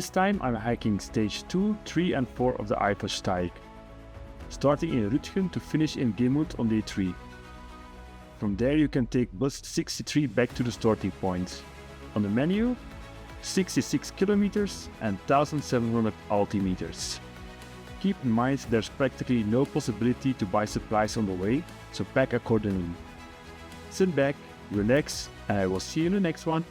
This time I'm hiking stage 2, 3 and 4 of the Eifelsteig, starting in Roetgen to finish in Gemünd on day 3. From there you can take bus 63 back to the starting point. On the menu, 66 kilometers and 1700 altimeters. Keep in mind there's practically no possibility to buy supplies on the way, so pack accordingly. Sit back, relax, and I will see you in the next one.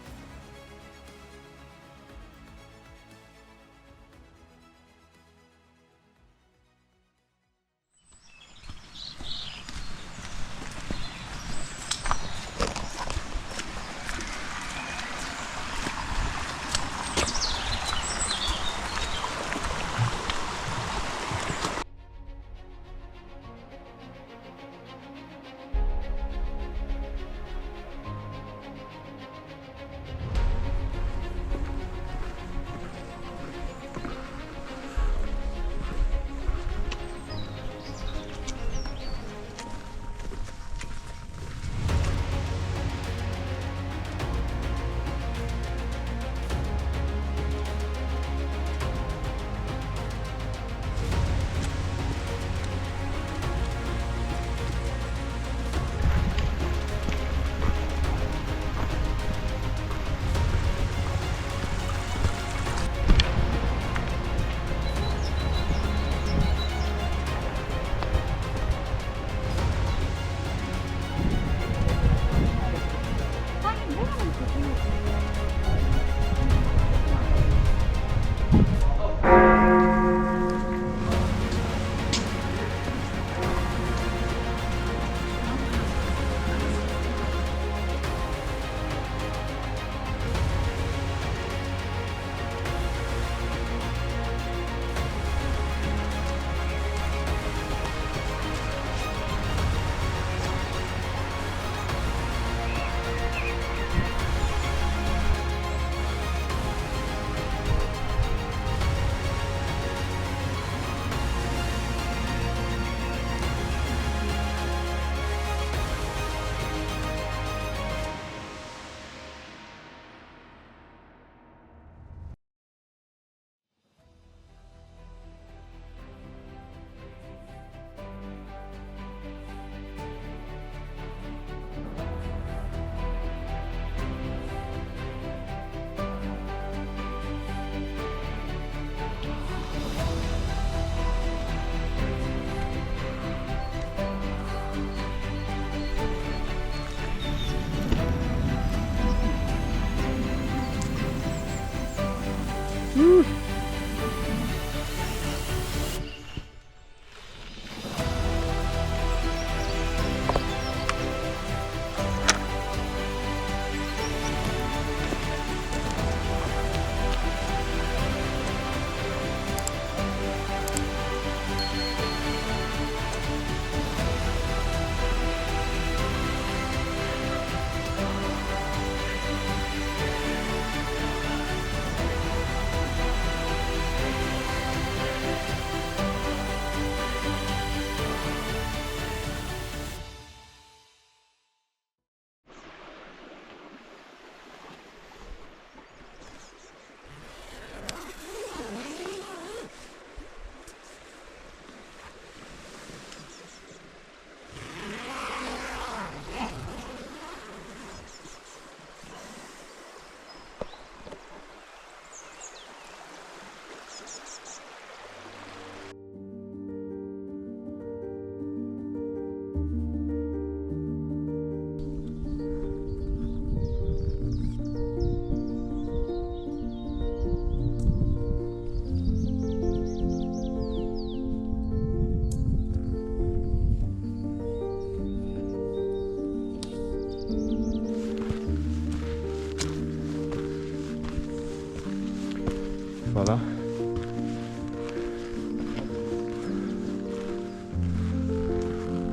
Voilà.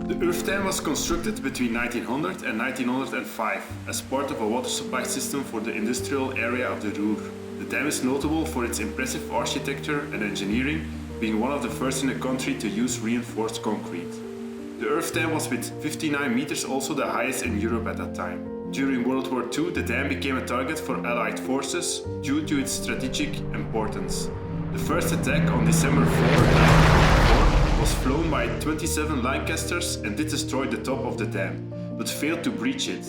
The earth dam was constructed between 1900 and 1905 as part of a water supply system for the industrial area of the Ruhr. The dam is notable for its impressive architecture and engineering, being one of the first in the country to use reinforced concrete. The earth dam was with 59 meters also the highest in Europe at that time. During World War II, the dam became a target for Allied forces due to its strategic importance. The first attack on December 4, 1944 was flown by 27 Lancasters and did destroy the top of the dam, but failed to breach it.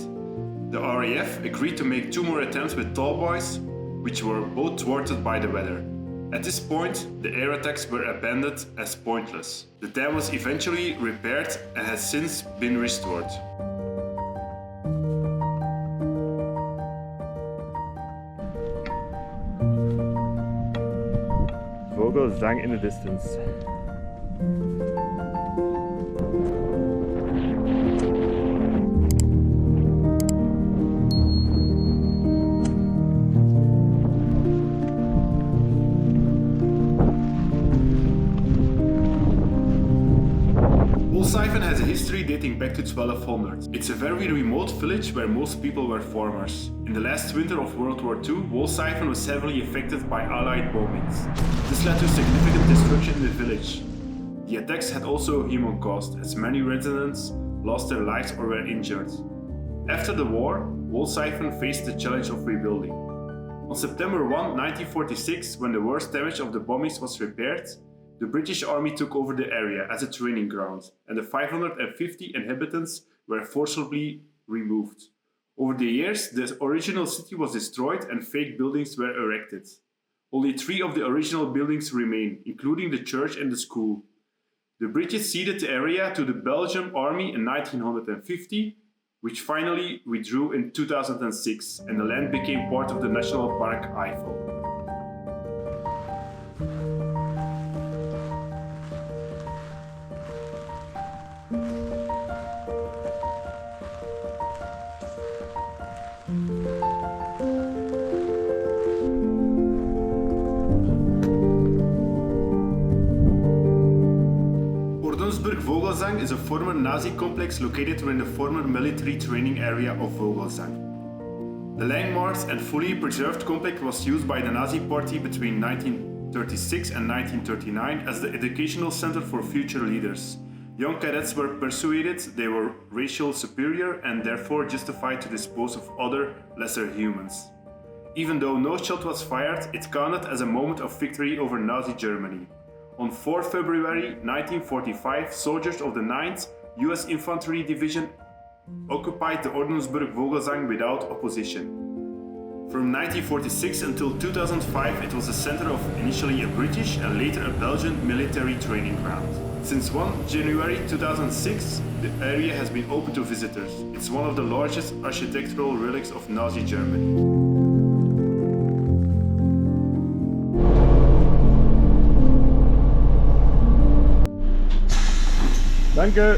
The RAF agreed to make 2 more attempts with tall boys, which were both thwarted by the weather. At this point, the air attacks were abandoned as pointless. The dam was eventually repaired and has since been restored. Vogelzang in the distance. Eifelsteig has a history dating back to 1200. It's a very remote village where most people were farmers. In the last winter of World War II, Wolfseifen was heavily affected by Allied bombings. This led to significant destruction in the village. The attacks had also a human cost, as many residents lost their lives or were injured. After the war, Wolfseifen faced the challenge of rebuilding. On September 1, 1946, when the worst damage of the bombings was repaired, the British Army took over the area as a training ground, and the 550 inhabitants were forcibly removed. Over the years, the original city was destroyed and fake buildings were erected. Only 3 of the original buildings remain, including the church and the school. The British ceded the area to the Belgian Army in 1950, which finally withdrew in 2006, and the land became part of the National Park Eifel. Vogelzang is a former Nazi complex located within the former military training area of Vogelzang. The landmarked and fully preserved complex was used by the Nazi Party between 1936 and 1939 as the educational center for future leaders. Young cadets were persuaded they were racially superior and therefore justified to dispose of other, lesser humans. Even though no shot was fired, it counted as a moment of victory over Nazi Germany. On 4 February 1945, soldiers of the 9th US Infantry Division occupied the Ordensburg Vogelzang without opposition. From 1946 until 2005, it was the center of initially a British and later a Belgian military training ground. Since 1 January 2006, the area has been open to visitors. It's one of the largest architectural relics of Nazi Germany. Danke!